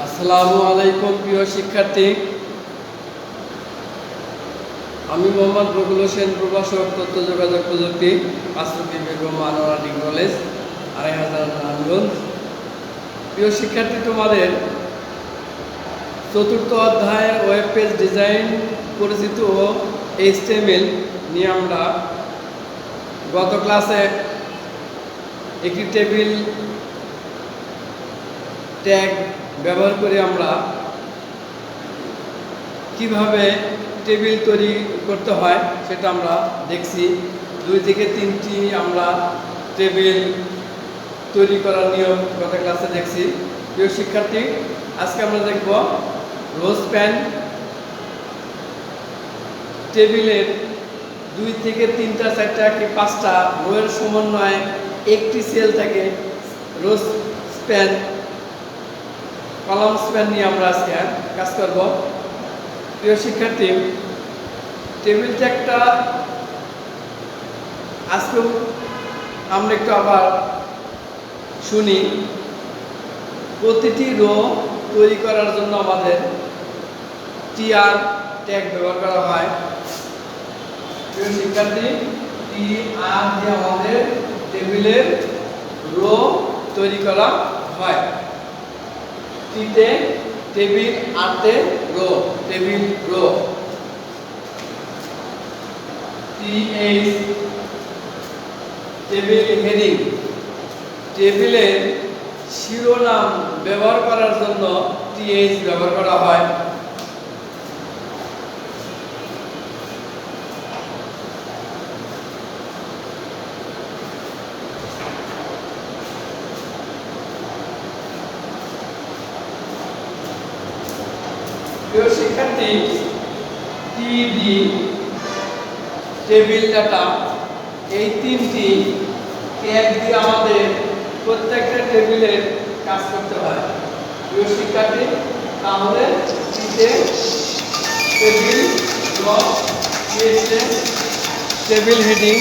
আসসালামু আলাইকুম প্রিয় শিক্ষার্থী, আমি মোহাম্মদ বকুল হোসেন, প্রভাষক, তথ্য যোগাযোগ প্রযুক্তি, পাঁচরুপি বেগম আনোয়ারা ডিগ্রি কলেজ, ২৫০০ নারায়ণগঞ্জ। প্রিয় শিক্ষার্থী, তোমাদের চতুর্থ অধ্যায় ওয়েব পেজ ডিজাইন পরিচিত ও HTML নিয়ে আমরা গত ক্লাসে একটি টেবিল ট্যাগ ব্যবহার করে আমরা কিভাবে টেবিল তৈরি করতে হয় সেটা আমরা দেখছি। 2 থেকে 3টি আমরা টেবিল তৈরি করার নিয়ম গত ক্লাসে দেখছি। প্রিয় শিক্ষার্থী, আজকে আমরা দেখব রো স্প্যান। টেবিলের 2 থেকে 3টা 4টা কি 5টা রোয়ের সমন্বয়ে একটি সেল থাকে রো স্প্যান, কলাম স্প্যান নিয়ে আমরা আজকে কাজ করব। প্রিয় শিক্ষার্থী, টেবিল ট্যাগটা আজকেও আমরা একটু আবার শুনি। প্রতিটি রো তৈরি করার জন্য আমাদের TR ট্যাগ ব্যবহার করা হয়। প্রিয় শিক্ষার্থী, TR দিয়ে আমাদের টেবিলের রো তৈরি করা হয়। টিতে টেবিল, আরতে row, table row. TH table heading, টেবিলের শিরোনাম ব্যবহার করার জন্য TH ব্যবহার করা হয়। প্রিয় শিক্ষার্থী, TD টেবিল ডাটা, এই 3টি ট্যাগ দিয়ে আমাদের প্রত্যেকটা টেবিলের কাজ করতে হয়। প্রিয় শিক্ষার্থী, তাহলে টিতে টেবিল রো, টিতে টেবিল হেডিং,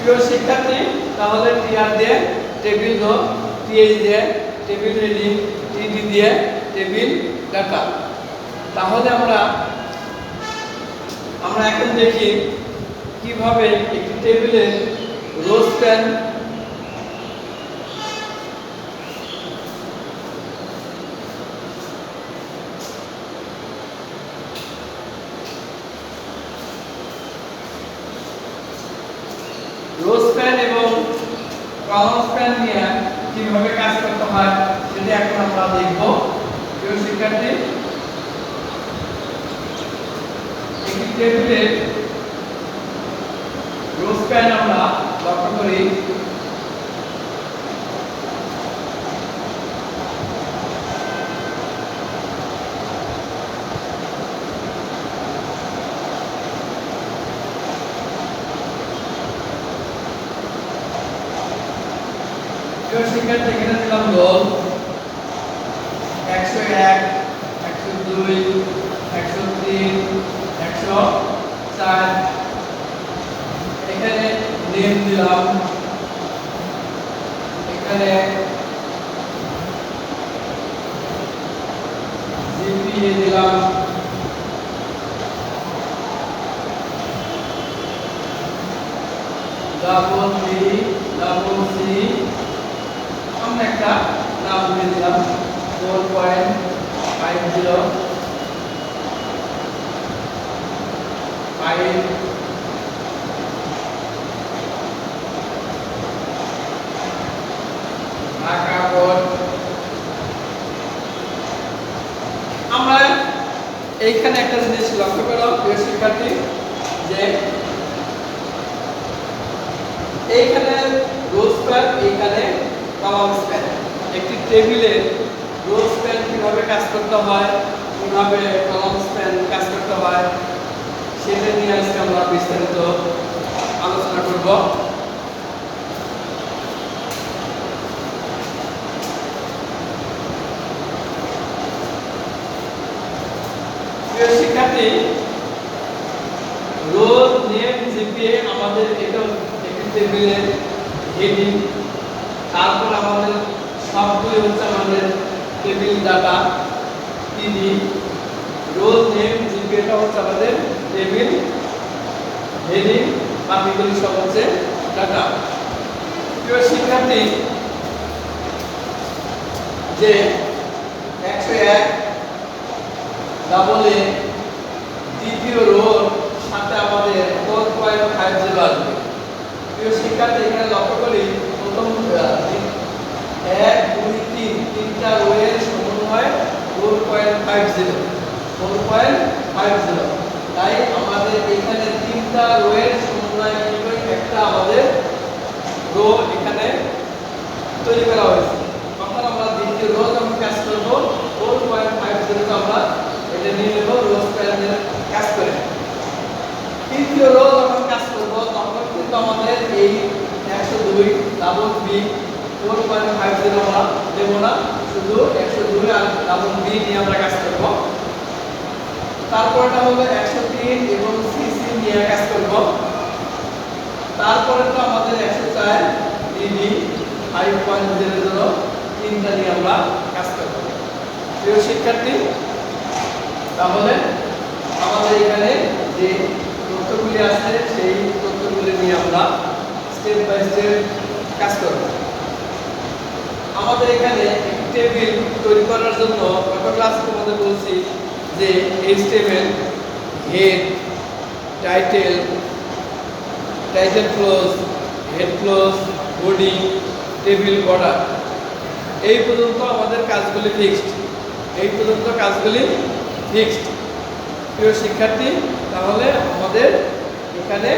প্রিয় শিক্ষার্থী, তাহলে TR দিয়ে টেবিল রো, TH দিয়ে টেবিল হেডিং, TD দিয়ে টেবিল ডাটা। তাহলে আমরা এখন দেখি কিভাবে একটি টেবিলের রো স্প্যান এবং কলাম স্প্যান নিয়ে কিভাবে কাজ করতে হয় সেটা এখন আমরা দেখব। প্রিয় শিক্ষার্থী, একটি টেবিলের রো স্প্যান আমরা লক্ষ্য করি। শিক্ষার্থী, এখানে দিলাম রোল 101, 102, 103, 104। এখানে নেম দিলাম, এখানে জিপিএ দিলাম, ডাবল বি, ডাবল সি, আমরা একটা নাম দিয়ে দিলাম 4.50 5 ঢাকা বোর্ড। আমরা এইখানে একটা জিনিস লক্ষ্য করলাম প্রিয় শিক্ষার্থী, যে এইখানে রো স্প্যান, এইখানে কলাম স্প্যান। একটি টেবিলের রো স্প্যান কিভাবে কাজ করতে হয়, কিভাবে কলাম স্প্যান কাজ করতে হয় সেটা নিয়ে আজকে আমরা বিস্তারিত আলোচনা করব। প্রিয় শিক্ষার্থী, রোল নেম জিপিএ আমাদের এটা একটি টেবিলের হেডিং। তারপর আমাদের সবগুলো হচ্ছে আমাদের টেবিল ডাটা টিডি। রোল নেম জিপিএটা হচ্ছে আমাদের টেবিল হেডিং, বাকিগুলি সব হচ্ছে ডাটা। প্রিয় শিক্ষার্থী, যে 101 ডাবল এ দ্বিতীয় রোর সাথে আমাদের 4.50 আসবে। প্রিয় শিক্ষার্থী, এখানে লক্ষ্য করি প্রথম 1 2 3 তিনটা রোয়ের সমন্বয় 4.50। তাই আমাদের এখানে তিনটা রোয়ের সমন্বয় হিসেবে একটা আমাদের রো এখানে তৈরি করা হয়েছে। তখন আমরা দ্বিতীয় রো যখন কাজ করব 4.50 আমরা এটা নিয়ে নেব রো স্প্যানের কাজ করে। তৃতীয় রো যখন কাজ করব তখন কিন্তু আমাদের এই 102 ডাবল বি 4.50 আমরা দেব না, শুধু 102 আর ডাবল বি নিয়ে আমরা কাজ করব। তারপরটা হলো 103 এবং সিসি নিয়ে কাজ করব। তারপরেটা আমাদের 104 ডিডি 5.00 তিনটা নিয়ে আমরা কাজ করব। প্রিয় শিক্ষার্থী, তাহলে আমাদের এখানে যে তথ্যগুলি আছে সেই তথ্যগুলি নিয়ে আমরা স্টেপ বাই স্টেপ কাজ করব। আমাদের এখানে একটি টেবিল তৈরি করার জন্য গত ক্লাসে তোমাদের বলছি যে HTML head, title, title close, head close, body, table border, এই পর্যন্ত আমাদের কাজগুলি ফিক্সড। এই পর্যন্ত কাজগুলি ফিক্সড। প্রিয় শিক্ষার্থী, তাহলে আমাদের এখানে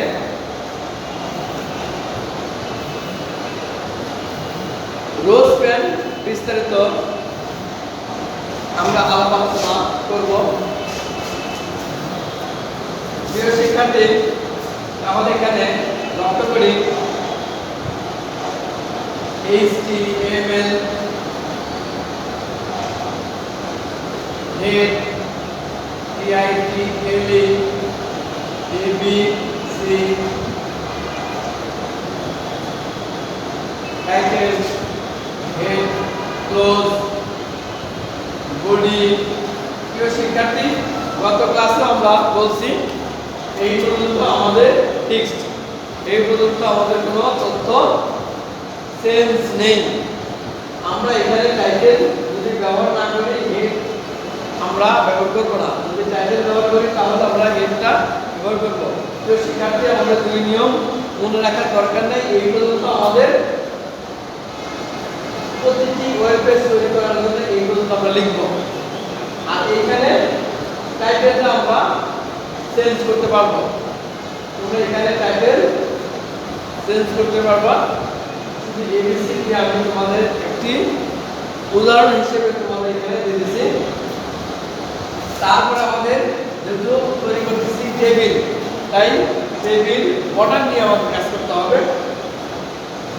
রো স্প্যান বিস্তারিত আমরা আলাপ আলোচনা করব। প্রিয় শিক্ষার্থী, আমাদের এখানে লক্ষ্য করি HTML head title ABC title head close body। প্রিয় শিক্ষার্থী, গত ক্লাসে আমরা বলছি এই পর্যন্ত আমাদের ফিক্সড, এই পর্যন্ত আমাদের কোনো তথ্য চেঞ্জ নেই। আমরা এখানে টাইটেল যদি ব্যবহার না করি হেড আমরা ব্যবহার করব না, যদি টাইটেল ব্যবহার করি তাহলে আমরা হেডটা ব্যবহার করব। তো শিক্ষার্থী, আমাদের দুই নিয়ম মনে রাখার দরকার নেই। এই পর্যন্ত আমাদের প্রতিটি ওয়েব পেজ তৈরি করার জন্য এই পর্যন্ত আমরা লিখব। আর এইখানে টাইটেলটা আমরা চেঞ্জ করতে পারবো। তোমরা এখানে টাইটেল চেঞ্জ করতে পারবা। শুধু এবিসি দিয়ে আমি তোমাদের একটি উদাহরণ হিসেবে তোমাদের এখানে দিয়ে দিয়েছি। তারপর আমাদের যেহেতু তৈরি করতেছি টেবিল, তাই টেবিল বর্ডার নিয়ে আমাদের কাজ করতে হবে।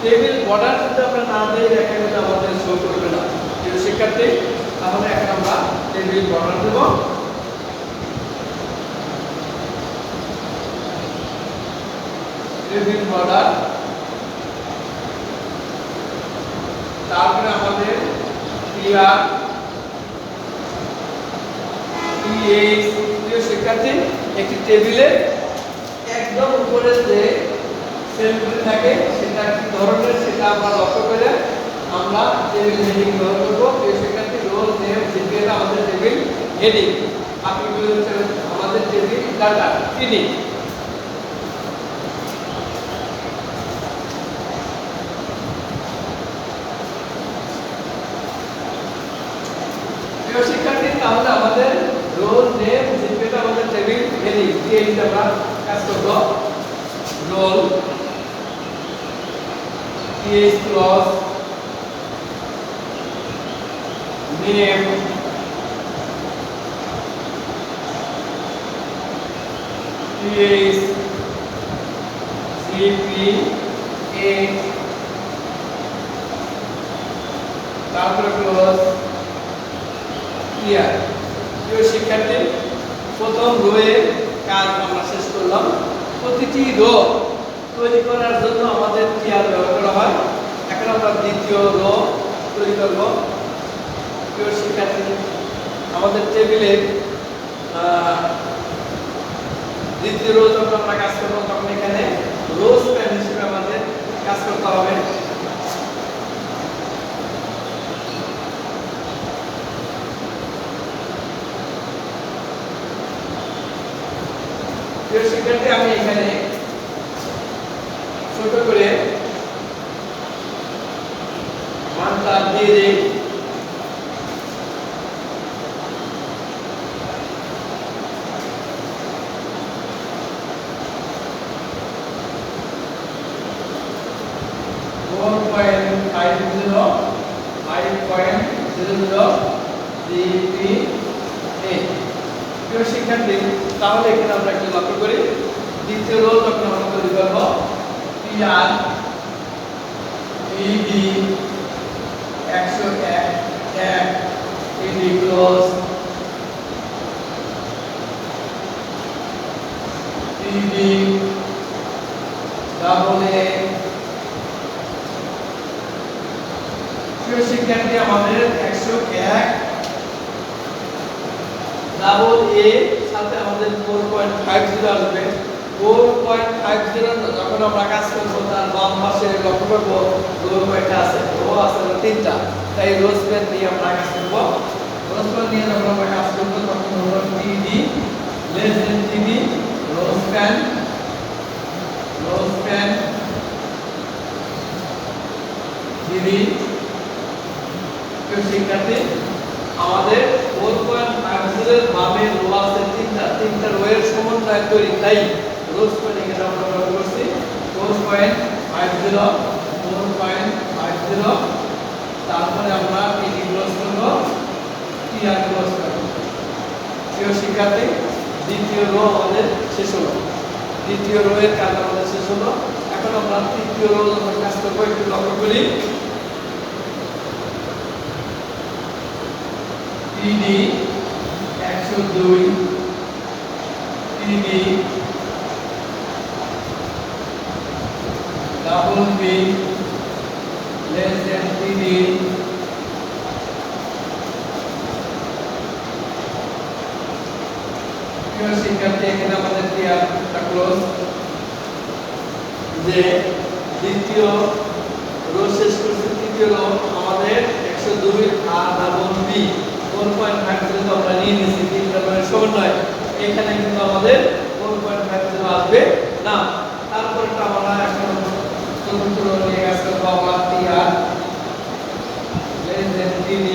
টেবিল বর্ডার যদি আমরা না দিই দেখা গেলে আমাদের শো করবে না। প্রিয় শিক্ষার্থী, তাহলে এখন আমরা টেবিল বর্ডার দেব। টেবিল বর্ডার, তারপরে আমাদের ক্লিয়ার PH। প্রিয় শিক্ষার্থী, একটি টেবিলে একদম উপরে যে সেলগুলি থাকে সেটা কি ধরনের সেটা আমরা লক্ষ্য করে আমরা টেবিল হেডিং ব্যবহার করব। প্রিয় শিক্ষার্থী, রোল নেম জিপিএটা আমাদের টেবিল হেডিং, বাকিগুলো হচ্ছে আমাদের টেবিল ডাটা টিডি। প্রিয় শিক্ষার্থী, তাহলে আমাদের রোল নেম জিপিএটা আমাদের টেবিল হেডিং দিয়ে আমরা কাজ করব। Roll PH close name PH GPA তারপরে ক্লজ ক্লিয়ার। প্রিয় শিক্ষার্থী, প্রথম রোয়ে কাজ আমরা শেষ করলাম। প্রতিটি রো তৈরি করার জন্য আমাদের টিআর ব্যবহার করা হয়। এখন আমরা দ্বিতীয় রো তৈরি করব। প্রিয় শিক্ষার্থী, আমাদের টেবিলে দ্বিতীয় রো যখন আমরা কাজ করবো তখন এখানে রো স্প্যান হিসেবে আমাদের কাজ করতে হবে। প্রিয় শিক্ষার্থী, আমি এখানে ছোট করে মানটা দিয়ে দিই। প্রিয় শিক্ষার্থী, তাহলে এখানে আমরা একটু লক্ষ্য করি, দ্বিতীয় রো যখন আমরা তৈরি করব PR ED 101 ED close ED double A। প্রিয় শিক্ষার্থী, আমাদের 101 ডাবল A সাথে আমাদের 4.50 আসবে। 4.50 যখন আমরা কাজ করব তার বাম পাশে লক্ষ্য করব রো কয়টা আছে, রো আছে তিনটা, তাই রো স্প্যান নিয়ে আমরা কাজ করব। রো স্প্যান নিয়ে যখন আমরা কাজ করব তখন হলো TD less than TD rho span TD। শিক্ষার্থী, আমাদের 4.50 এর বামে রো আছে তিনটা রো এর সমন্বয় তৈরি, তাই রো স্প্যান এখানে আমরা ব্যবহার করছি 4.50। তারপরে আমরা TD ক্লোজ করব, TR ক্লোজ করব। প্রিয় শিক্ষার্থী, দ্বিতীয় রো আমাদের শেষ হলো। দ্বিতীয় রো এর কাজ আমাদের শেষ হলো। এখন আমরা তৃতীয় রো যখন কাজ করব একটু লক্ষ্য করি। TD 102 TD double B less than TD। প্রিয় শিক্ষার্থী, এখানে আমাদের টিআরটা ক্লোজ। যে দ্বিতীয় রো শেষ করছে, তৃতীয় রো আমাদের 102 আর ডাবল B 4.50 আমরা নিয়ে নিয়েছি তিনটা রোয়ের সমন্বয়। এখানে কিন্তু আমাদের 4.50 আসবে না। তারপরটা আমরা এখন চতুর্থ রো নিয়ে কাজ করব। আমরা TR less than TD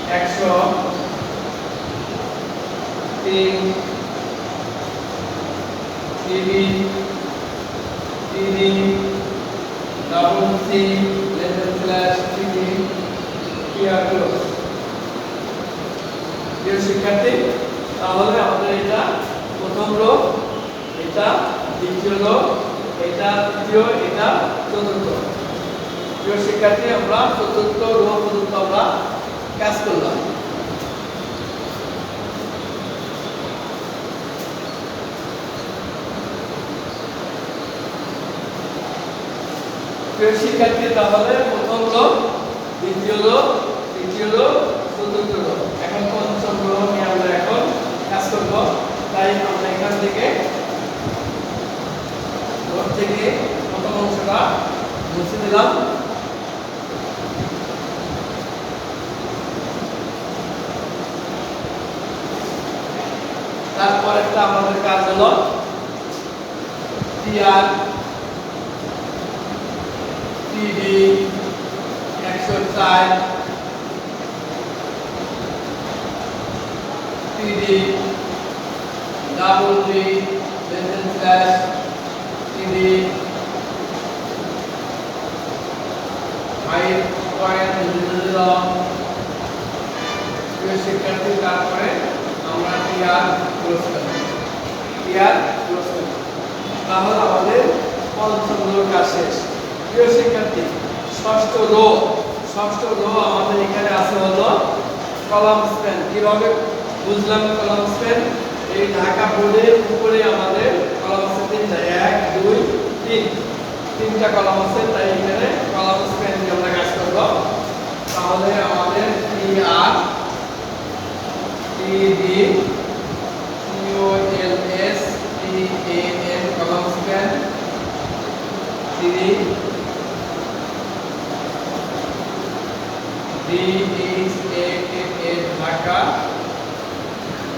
103 TD double C less than slash TD TR close. প্রিয় শিক্ষার্থী, তাহলে আমাদের এটা প্রথম রো, এটা দ্বিতীয় রো, এটা তৃতীয়, এটা চতুর্থ। প্রিয় শিক্ষার্থী, আমরা চতুর্থ রো পর্যন্ত আমরা কাজ করলাম। প্রিয় শিক্ষার্থী, তাহলে প্রথম রো, দ্বিতীয় রো, তৃতীয় রো, চতুর্থ রো। এখন পঞ্চম রো নিয়ে আমরা এখন কাজ করব। তাই আমরা এখান থেকে প্রথম অংশটা মুছে দিলাম। তারপর একটা আমাদের কাজ হলো TR TD 104 TD double D less slash TD 5.0। প্রিয় শিক্ষার্থী, তারপরে আমরা TR ক্লোজ করব। তাহলে আমাদের পঞ্চম রোর কাজ শেষ। প্রিয় শিক্ষার্থী, ষষ্ঠ রো আমাদের এখানে আছে হলো কলাম স্প্যান। কিভাবে বুঝলাম কলাম স্প্যান? এই ঢাকা বোর্ডের উপরে আমাদের কলাম তাই 1 2 3 তিনটা কলাম আছে, তাই এখানে কলাম স্প্যান দিয়ে আমরা কাজ করব। তাহলে আমাদের T R T D T O L S T A N column span, T D H A A ঢাকা,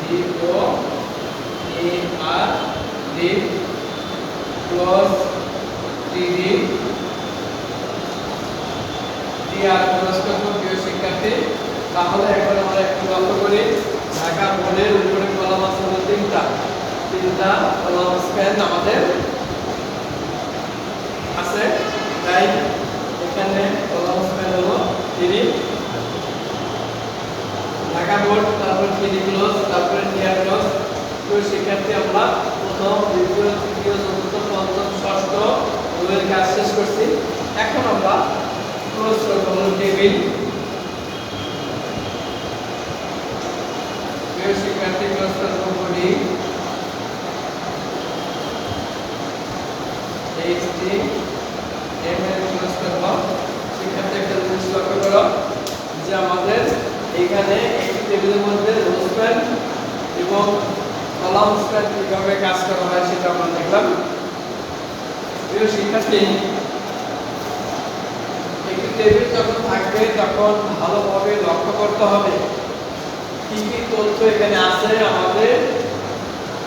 D O A R D close, T D T R close করব। প্রিয় শিক্ষার্থী, তাহলে এখন আমরা একটু লক্ষ্য করি, ঢাকা বোর্ডের উপরে কলাম আছে তিনটা কলাম স্প্যান আমাদের আছে, তাই এখানে কলাম স্প্যান হলো 3 ঢাকা বোর্ড, তারপর 3 ক্লোজ, তারপরে টিআর ক্লোজ। তো শিক্ষার্থী আমরা প্রথম, দ্বিতীয়, তৃতীয়, চতুর্থ, পঞ্চম, ষষ্ঠ রোয়ের কাজ শেষ করছি। এখন আমরা ক্লোজ করব টেবিল। প্রিয় শিক্ষার্থী, ক্লোজ করব বডি এইচটি এমএল ক্লোজ করব। শিক্ষার্থী একটা জিনিস লক্ষ্য করো যে আমাদের এখানে একটি টেবিলের মধ্যে রো স্প্যান এবং কলাম স্প্যান কিভাবে কাজ করা হয় সেটা আমরা দেখলাম। প্রিয় শিক্ষার্থী, একটি টেবিল যখন থাকবে তখন ভালোভাবে লক্ষ্য করতে হবে কি কি তথ্য এখানে আছে, আমাদের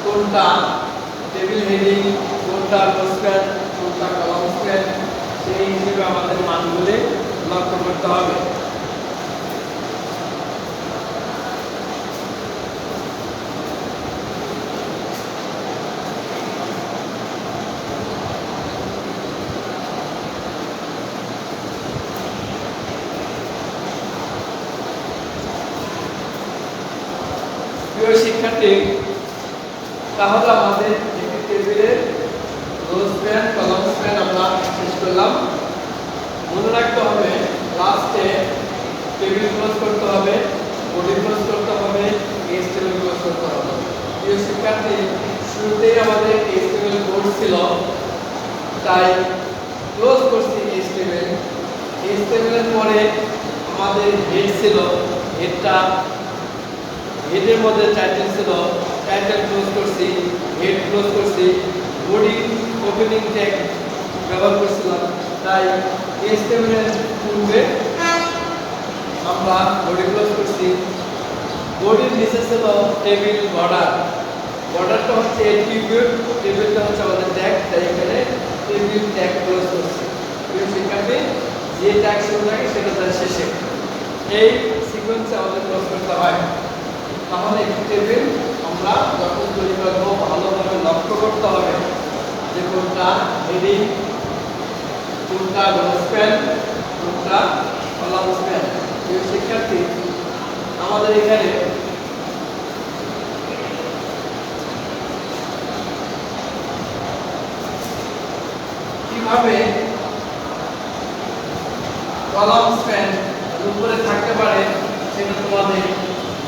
কোনটা টেবিল হেডিং, কোনটা রো স্প্যান, কোনটা কলাম স্প্যান, সেই হিসেবে আমাদের মানগুলি লক্ষ্য করতে হবে। প্রিয় শিক্ষার্থী, তাহলে আমাদের একটি টেবিলের রো স্প্যান, কলাম স্প্যান আমরা শেষ করলাম। মনে রাখতে হবে লাস্টে টেবিল ক্লোজ করতে হবে, বডি ক্লোজ করতে হবে, এইচ টেবিল ক্লোজ করতে হবে। প্রিয় শিক্ষার্থী, শুরুতেই আমাদের এইচ টেবিল বোর্ড ছিল, তাই ক্লোজ করছি এইচ টেবিল। এইচ টেবিলের পরে আমাদের হেড ছিল, হেডের মধ্যে টাইটেল ছিল, টাইটেল ক্লোজ করছি, হেড ক্লোজ করছি, বডি ওপেনিং ট্যাগ ব্যবহার করছিলাম, তাই এইচ টেবিলের পূর্বে আমরা বডি ক্লোজ করছি। বডির নিচে ছিল টেবিল বর্ডার, বর্ডারটা হচ্ছে অ্যাট্রিবিউট, টেবিলটা হচ্ছে আমাদের ট্যাগ, তাই এখানে টেবিল ট্যাগ ক্লোজ করছি। প্রিয় শিক্ষার্থী, যে ট্যাগ শুরু থাকে সেটা তার শেষে, এই সিকোয়েন্সে আমাদের ক্লোজ করতে হয়। তাহলে একটি টেবিল আমরা যখন তৈরি করব ভালোভাবে লক্ষ্য করতে হবে যে কোনটা হেডিং, কোনটা রো স্প্যান, কোনটা কলাম স্প্যান। প্রিয় শিক্ষার্থী, আমাদের এখানে কিভাবে কলাম স্প্যান উপরে থাকতে পারে সেটা তোমাদের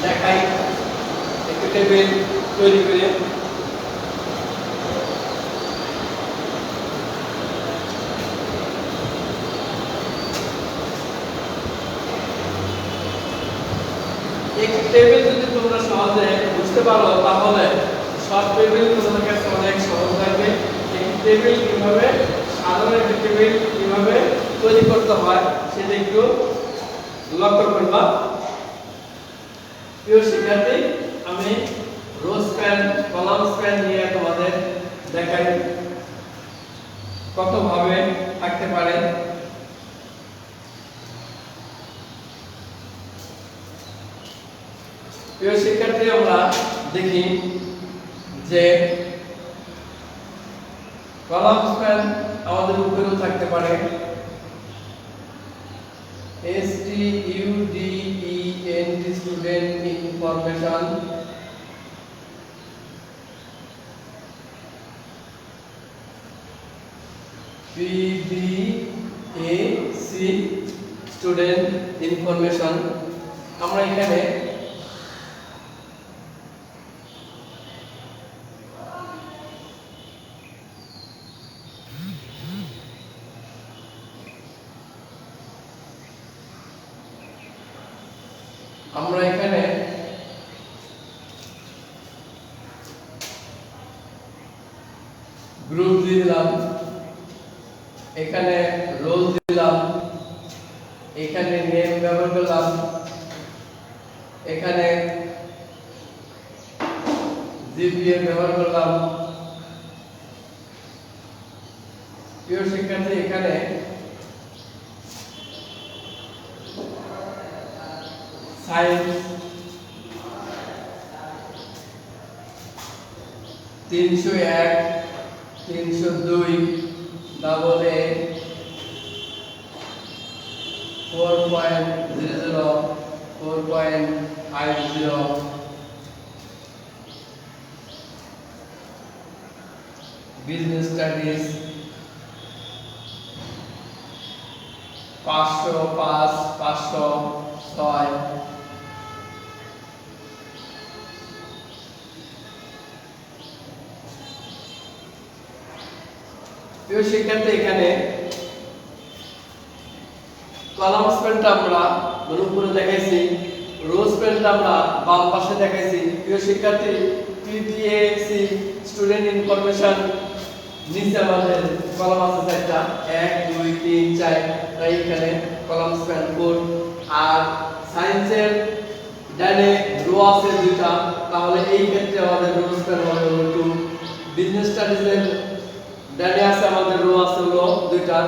দেখাই। একটি টেবিল তৈরি করে একটি টেবিল যদি তোমরা সহজে বুঝতে পারো তাহলে সব টেবিল তোমাদের কাছে অনেক সহজ লাগবে। একটি টেবিল কিভাবে, সাধারণ একটি টেবিল কিভাবে তৈরি করতে হয় সেটা একটু লক্ষ্য করবা। প্রিয় শিক্ষার্থী, আমি রো স্প্যান, কলাম স্প্যান নিয়ে তোমাদের দেখাই কত ভাবে থাকতে পারে। প্রিয় শিক্ষার্থী, আমরা দেখি যে কলাম স্প্যান আমাদের উপরেও থাকতে পারে। STUDENT student information, PDAC student information. আমরা এখানে আমরা এখানে গ্রুপ দিলাম, এখানে রোল দিলাম, এখানে নেম ব্যবহার করলাম, এখানে জিপিএ ব্যবহার করলাম। প্রিয় শিক্ষার্থী, এখানে science 301, 302, double A 4.00, 4.50, business studies 505, 506। প্রিয় শিক্ষার্থী, এখানে কলাম স্পেনটা আমরা উপরে দেখাইছি, রো স্পেনটা আমরা বাম পাশে দেখাইছি। প্রিয় শিক্ষার্থী, পিপিএসি স্টুডেন্ট ইনফরমেশন নিচে আমাদের কলাম আছে চারটা, 1 2 3 4, তাই এখানে কলাম স্পেন 4। আর সায়েন্সের ডানে রো আছে দুইটা, তাহলে এই ক্ষেত্রে আমাদের রো স্পেন হবে হলো 2। বিজনেস স্টাডিজের ডানে আছে আমাদের রো আছে হলো দুইটা,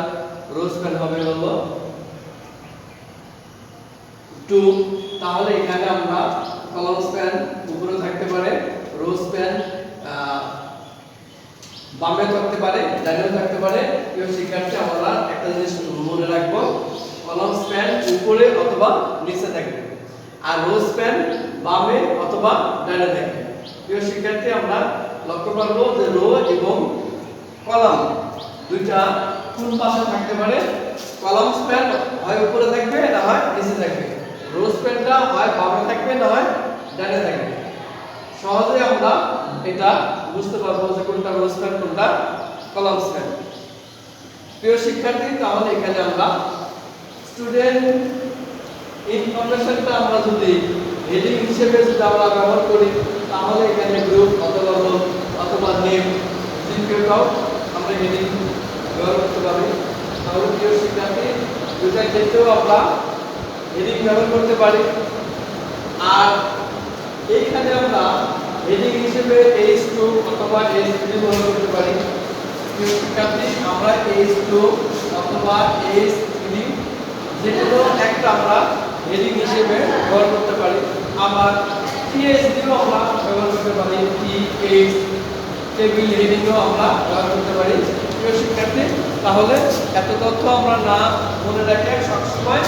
রো স্পেন হবে হলো 2। তাহলে এখানে আমরা কলাম স্প্যান উপরে থাকতে পারে, রো স্প্যান বামে থাকতে পারে, ডানেও থাকতে পারে। প্রিয় শিক্ষার্থী, আমরা একটা জিনিস মনে রাখবো, কলাম স্প্যান উপরে অথবা নিচে থাকবে, আর রো স্প্যান বামে অথবা ডানে থাকবে। প্রিয় শিক্ষার্থী, আমরা লক্ষ্য করবো যে রো এবং কলাম দুইটা কোন পাশে থাকতে পারে। কলাম স্প্যান হয় উপরে থাকবে, না হয় নিচে থাকবে। রো স্প্যানটা হয় বামে থাকবে, না হয় ডানে থাকবে। সহজে আমরা এটা বুঝতে পারবো যে কোনটা রো স্প্যান, কোনটা কলাম স্প্যান। প্রিয় শিক্ষার্থী, তাহলে এখানে আমরা স্টুডেন্ট ইনফরমেশনটা আমরা যদি হেডিং হিসেবে যদি আমরা ব্যবহার করি, তাহলে এখানে গ্রুপ অথবা রোল অথবা নেম জিপিএটাও আমরা হেডিং ব্যবহার করতে পারি। তাহলে প্রিয় শিক্ষার্থী, দুইটা ক্ষেত্রেও আমরা হেডিং ব্যবহার করতে পারি। আর এইখানে আমরা হেডিং হিসেবে H2 অথবা H3 ব্যবহার করতে পারি। প্রিয় শিক্ষার্থী, আমরা H2 অথবা H3 যেকোনো একটা আমরা হেডিং হিসেবে ব্যবহার করতে পারি। আবার TH0 আমরা ব্যবহার করতে পারি, TH টেবিল হেডিংও আমরা ব্যবহার করতে পারি। প্রিয় শিক্ষার্থী, তাহলে এত তথ্য আমরা না মনে রাখে সবসময়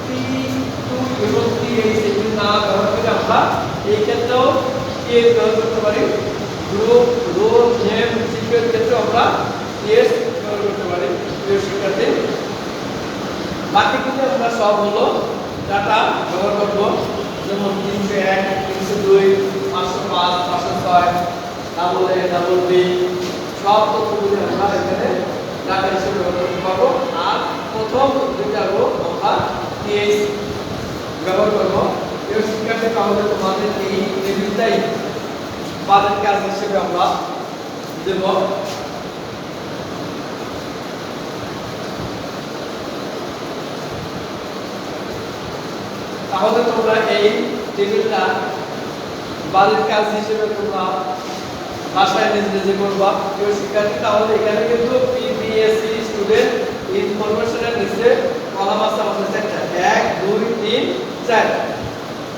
T2 এবং TH এগুলো না ব্যবহার করে আমরা এই ক্ষেত্রেও TH ব্যবহার করতে পারি। গ্রুপ, রো, নেম, জিপিএর ক্ষেত্রে আমরা TH ব্যবহার করতে পারি। প্রিয় শিক্ষার্থী, বাকিগুলো আমরা সব হলো ডাটা ব্যবহার করব, যেমন 301, 302, 505, 506, ডাবল এ, ডাবল বি, সব তথ্যগুলো আমরা এখানে ডাটা হিসেবে ব্যবহার করতে পারবো। আর প্রথম দুইটা রো আমরা TH ব্যবহার করব। এই শিক্ষার্থী, তাহলে তোমাদের এই টেবিলটাই বাদের কাজ হিসেবে আমরা দেব। তাহলে তোমরা এই টেবিলটা বাদের কাজ হিসেবে তোমরা বাসায় নিজে করবা। প্রিয় শিক্ষার্থী, তাহলে এখানে কিন্তু পিপিএসসি স্টুডেন্ট ইনফরমেশনের নিচে কলাম আছে আমাদের চারটা, 1 2 3 4।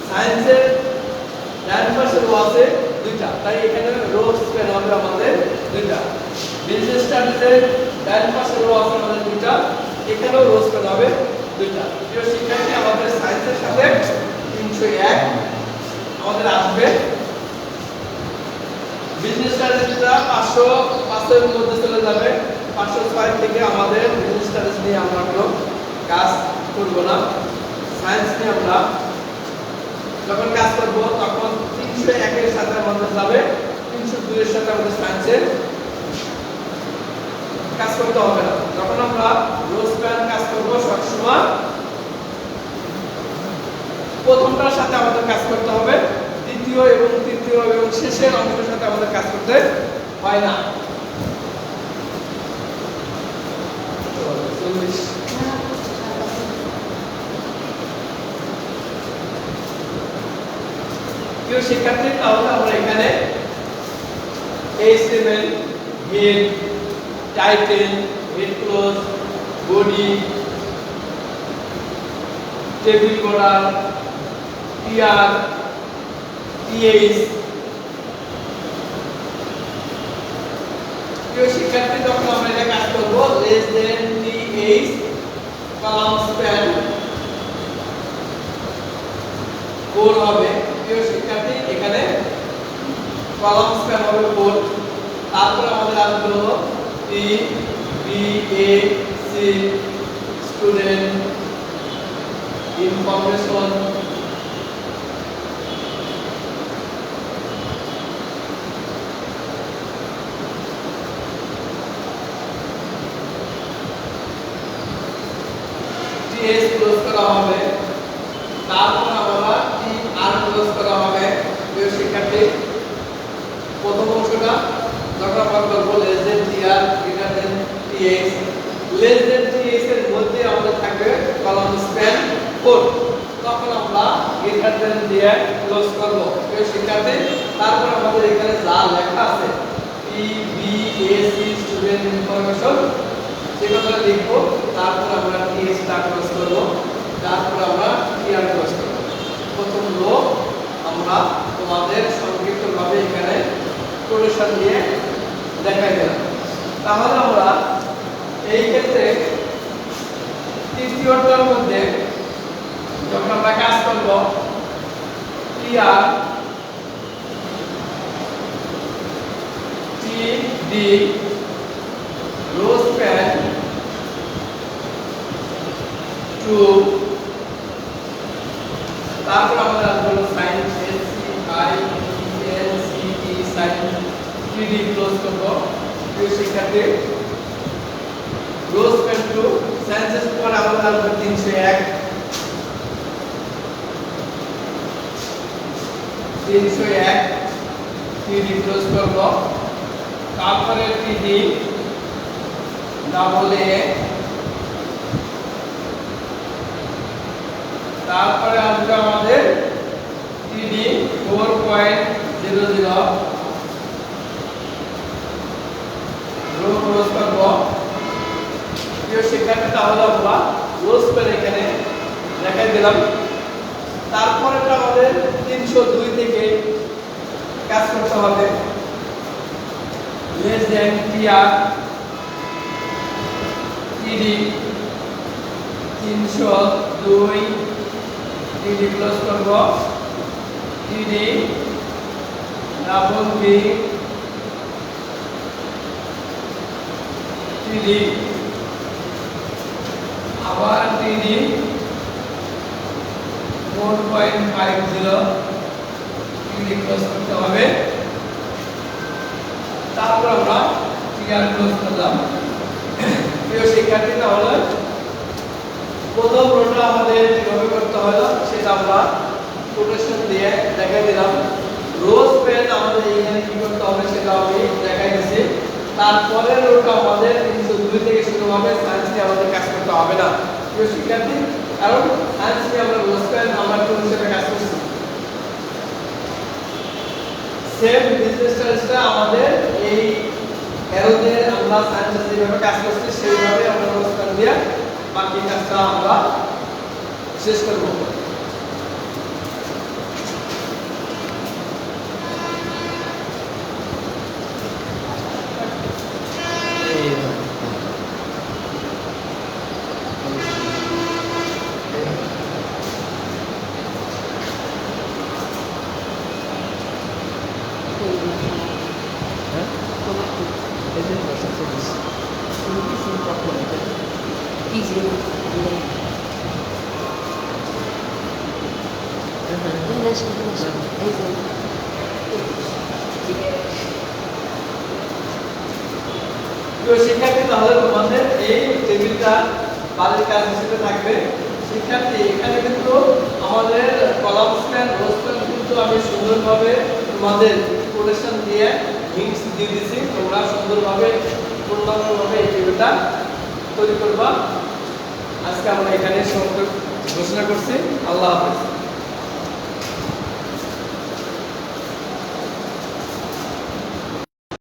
সায়েন্সের ডান পাশে রো আছে দুইটা, তাই এখানে রো স্প্যান হবে আমাদের দুইটা। বিজনেস স্টাডিজের ডান পাশে রো আছে আমাদের দুইটা, এখানেও রো স্প্যান হবে দুইটা। প্রিয় শিক্ষার্থী, আমাদের সায়েন্সের সাথে 301 আমাদের আসবে। বিজনেস স্টাডিজটা 505 এর মধ্যে চলে যাবে। 506 থেকে আমাদের বিজনেস স্টাডিজ নিয়ে আমরা কোনো কাজ করব না। সায়েন্স নিয়ে আমরা যখন কাজ করব তখন 301 এর সাথে আমাদের যাবে, 302 এর সাথে আমাদের সায়েন্সের কাজ করতে হবে না। যখন আমরা রো স্প্যান কাজ করব সবসময় প্রথমটার সাথে আমাদের কাজ করতে হবে, দ্বিতীয় এবং তৃতীয় এবং শেষের অংশের সাথে আমাদের কাজ করতে হয় না। প্রিয় শিক্ষার্থী, তাহলে আমরা এখানে HTML, head, title, head close, body, table border, TR, TH. প্রিয় শিক্ষার্থী, যখন আমরা এটা কাজ করব less than TH column span 4 হবে। প্রিয় শিক্ষার্থী, এখানে কলাম স্প্যান হবে 4। তারপর আমাদের আসবে হলো T B A C student information, TS close করা হবে। তারপর আমরা টি আর ক্লোজ করা হবে। প্রিয় শিক্ষার্থী, প্রথম অংশটা যখন আমরা করব less than TR greater than TX, less than TX এর মধ্যে আমাদের থাকবে কলাম স্প্যান 4, তখন আমরা গ্রেটার দেন দিয়ে ক্লোজ করব। প্রিয় শিক্ষার্থী, তারপর আমাদের এখানে যা লেখা আছে T B A C student information সেগুলো লিখব। তারপর আমরা টিএক্স টা ক্লোজ করব, তারপর আমরা টিআর ক্লোজ করব। প্রথম রো আমরা তোমাদের সংক্ষিপ্তভাবে এখানে কোটেশন দিয়ে দেখাই দিলাম। তাহলে আমরা এই ক্ষেত্রে তৃতীয়টার মধ্যে যখন আমরা কাজ করব TR T D row span 2, তারপর আমরা আসবো sign L C I L C E sign 3D close করব। প্রিয় শিক্ষার্থী, রো স্প্যান 2 সাইন্সেস পর আমরা আসবো 301 3D ক্লোজ করব। তারপরে 3D ডাবল এ, তারপরে আসবে আমাদের TD 4.00 রো ক্লোজ করব। প্রিয় শিক্ষার্থী, তাহলে আমরা রো স্প্যান এখানে দেখাই দিলাম। তারপরেটা আমাদের 302 থেকে কাজ করতে হবে। লেস দেন টিআর টিডি 302 টিডি ক্লোজ করব। টিডি ডাবল বি টিডি আবার টিডি 4.50 টিডি ক্লোজ করতে হবে। তারপর আমরা টিআর ক্লোজ করলাম। প্রিয় শিক্ষার্থী, তাহলে প্রথম রোটা আমাদের কিভাবে করতে হলো সেটা আমরা কোটেশন দিয়ে দেখাই দিলাম। রো স্প্যান আমাদের এখানে কি করতে হবে সেটা আমি দেখাই দিয়েছি। তারপরের রোটা আমাদের 302 থেকে শুরু হবে। সায়েন্স নিয়ে আমাদের কাজ করতে হবে না প্রিয় শিক্ষার্থী, কারণ সায়েন্স নিয়ে আমরা রো স্প্যান আমরা টুল হিসেবে কাজ করছি। সেম বিজনেস স্টাইলটা আমাদের এই অ্যারোতে আমরা সায়েন্সে যেভাবে কাজ করছি সেইভাবে আমরা রো স্প্যান দিয়ে বাকি কাজটা আমরা শেষ করব। শিক্ষার্থী, তাহলে তোমাদের এই টেবিলটা বাড়ির কাজ হিসেবে থাকবে। শিক্ষার্থী, এখানে কিন্তু আমাদের কলাম স্প্যান রো স্প্যান কিন্তু আমি সুন্দরভাবে তোমাদের কোটেশন দিয়ে লিঙ্কস দিয়ে দিছি, তোমরা সুন্দরভাবে পূর্ণাঙ্গভাবে এই ভিডিওটা তৈরি করবা। আজকে আমরা এখানে সমাপ্ত ঘোষণা করছি। আল্লাহ হাফেজ।